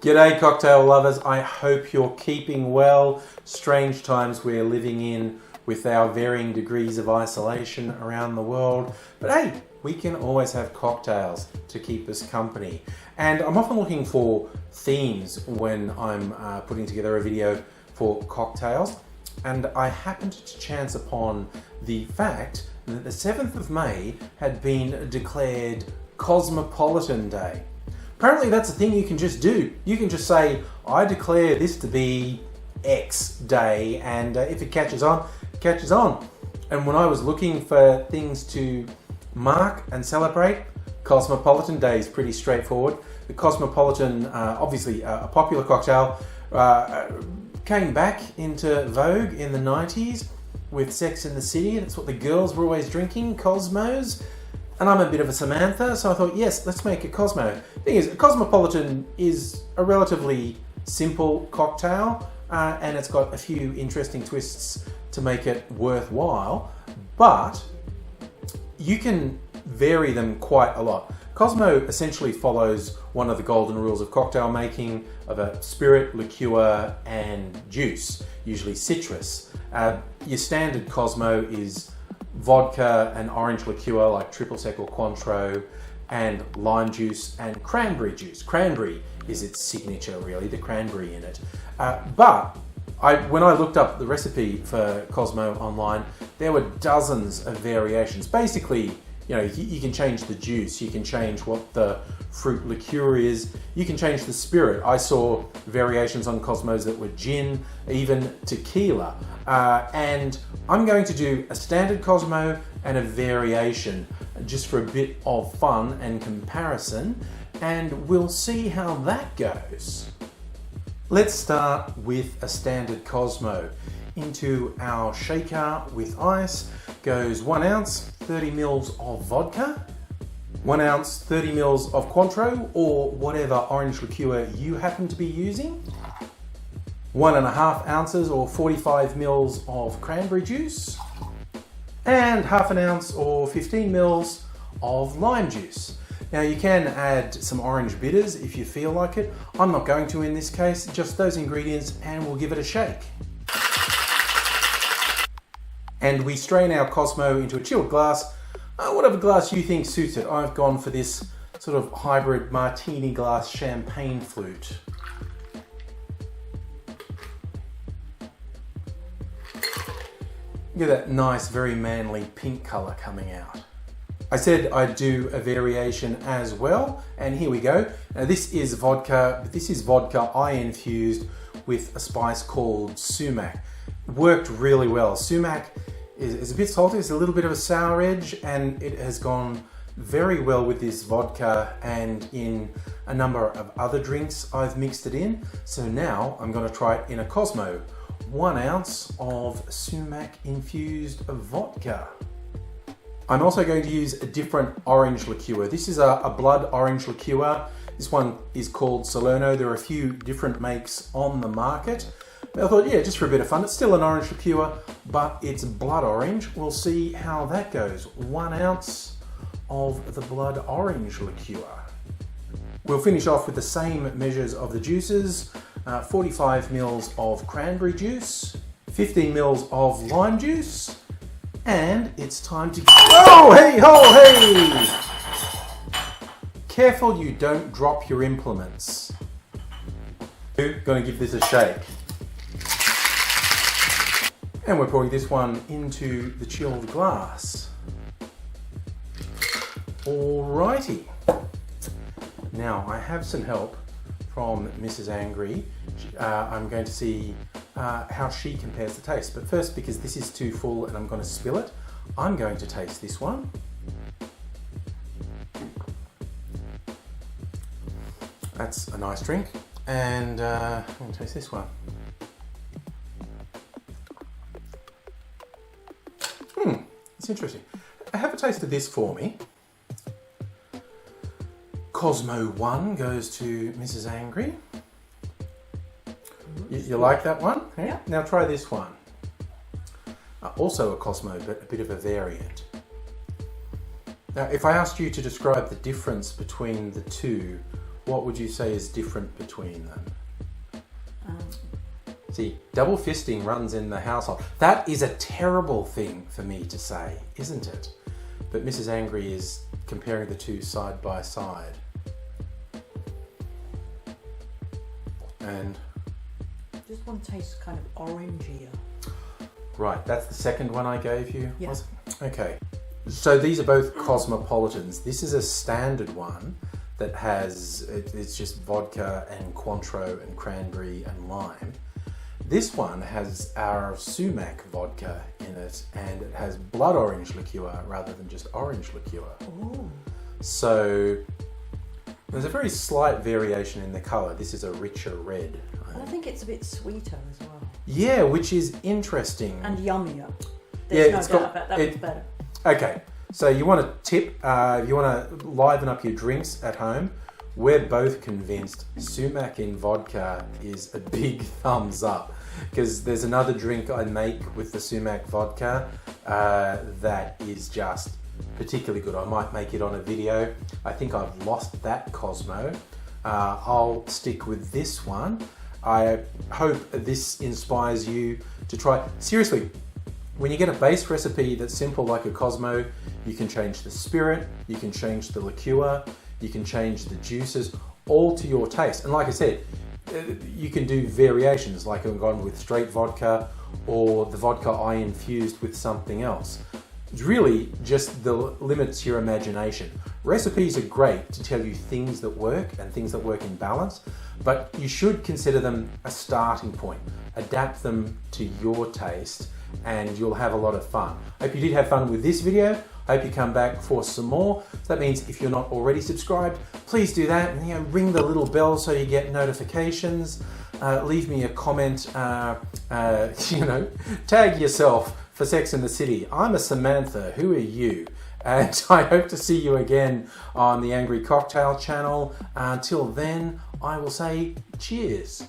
G'day cocktail lovers, I hope you're keeping well. Strange times we're living in with our varying degrees of isolation around the world. But hey, we can always have cocktails to keep us company. And I'm often looking for themes when I'm putting together a video for cocktails. And I happened to chance upon the fact that the 7th of May had been declared Cosmopolitan Day. Apparently that's a thing you can just do. You can just say, I declare this to be X day, and if it catches on, it catches on. And when I was looking for things to mark and celebrate, Cosmopolitan Day is pretty straightforward. The Cosmopolitan, obviously a popular cocktail, came back into vogue in the 90s with Sex and the City. That's what the girls were always drinking, Cosmos. And I'm a bit of a Samantha, so I thought, yes, let's make a Cosmo. Thing is, a Cosmopolitan is a relatively simple cocktail, and it's got a few interesting twists to make it worthwhile, but you can vary them quite a lot. Cosmo essentially follows one of the golden rules of cocktail making of a spirit, liqueur, and juice, usually citrus. Your standard Cosmo is vodka and orange liqueur like triple sec or Cointreau, and lime juice and cranberry juice. Cranberry is its signature, really, the cranberry in it. But when I looked up the recipe for Cosmo online, there were dozens of variations. Basically, you know, you can change the juice, you can change what the fruit liqueur is, you can change the spirit. I saw variations on Cosmos that were gin, even tequila. And I'm going to do a standard Cosmo and a variation just for a bit of fun and comparison, and we'll see how that goes. Let's start with a standard Cosmo. Into our shaker with ice goes 1 ounce, 30 mils of vodka, 1 ounce, 30 mils of Cointreau or whatever orange liqueur you happen to be using, 1.5 ounces or 45 mils of cranberry juice, and 1/2 ounce or 15 mils of lime juice. Now you can add some orange bitters if you feel like it. I'm not going to in this case, just those ingredients, and we'll give it a shake. And we strain our Cosmo into a chilled glass, whatever glass you think suits it. I've gone for this sort of hybrid martini glass champagne flute. Get that nice, very manly pink colour coming out. I said I'd do a variation as well, and here we go. Now this is vodka, but this is vodka I infused with a spice called sumac. It worked really well. Sumac is a bit salty, it's a little bit of a sour edge, and it has gone very well with this vodka and in a number of other drinks I've mixed it in. So now I'm going to try it in a Cosmo. 1 ounce of sumac infused vodka. I'm also going to use a different orange liqueur. This is a blood orange liqueur. This one is called Salerno. There are a few different makes on the market. But I thought, yeah, just for a bit of fun. It's still an orange liqueur, but it's blood orange. We'll see how that goes. 1 ounce of the blood orange liqueur. We'll finish off with the same measures of the juices. 45 mils of cranberry juice, 15 mils of lime juice, and it's time to... Oh, hey, oh, hey! Careful you don't drop your implements. Gonna give this a shake. And we're pouring this one into the chilled glass. Alrighty. Now I have some help from Mrs. Angry. I'm going to see how she compares the taste. But first, because this is too full and I'm going to spill it, I'm going to taste this one. That's a nice drink. And I'm going to taste this one. It's interesting. Have a taste of this for me. Cosmo 1 goes to Mrs. Angry. You like that one? Yeah. Now try this one. Also a Cosmo, but a bit of a variant. Now, if I asked you to describe the difference between the two, what would you say is different between them? Um, See, double fisting runs in the household. That is a terrible thing for me to say, isn't it? But Mrs. Angry is comparing the two side by side. And Just one tastes kind of orangier. right, that's the second one I gave you? Yeah. Was it? Okay. So these are both Cosmopolitans. This is a standard one that has, it's just vodka and Cointreau and cranberry and lime. This one has our sumac vodka in it, and it has blood orange liqueur rather than just orange liqueur. Oh. So there's a very slight variation in the colour. This is a richer red. I think it's a bit sweeter as well. Yeah, which is interesting. And yummier. There's Yeah, no it's doubt got- about that. it- One's better. Okay, so you want to tip, you want to liven up your drinks at home. We're both convinced sumac in vodka is a big thumbs up, because there's another drink I make with the sumac vodka that is just particularly good. I might make it on a video. I think I've lost that Cosmo. I'll stick with this one. I hope this inspires you to try. Seriously, when you get a base recipe that's simple like a Cosmo, you can change the spirit, you can change the liqueur, you can change the juices, all to your taste. And like I said, you can do variations, like I've gone with straight vodka or the vodka I infused with something else. It's really just the limits your imagination. Recipes are great to tell you things that work and things that work in balance, but you should consider them a starting point. Adapt them to your taste and you'll have a lot of fun. Hope you did have fun with this video. Hope you come back for some more. So that means if you're not already subscribed, please do that. And, ring the little bell so you get notifications. Leave me a comment. Tag yourself for Sex and the City. I'm a Samantha. Who are you? And I hope to see you again on the Angry Cocktail channel. Until then, I will say cheers.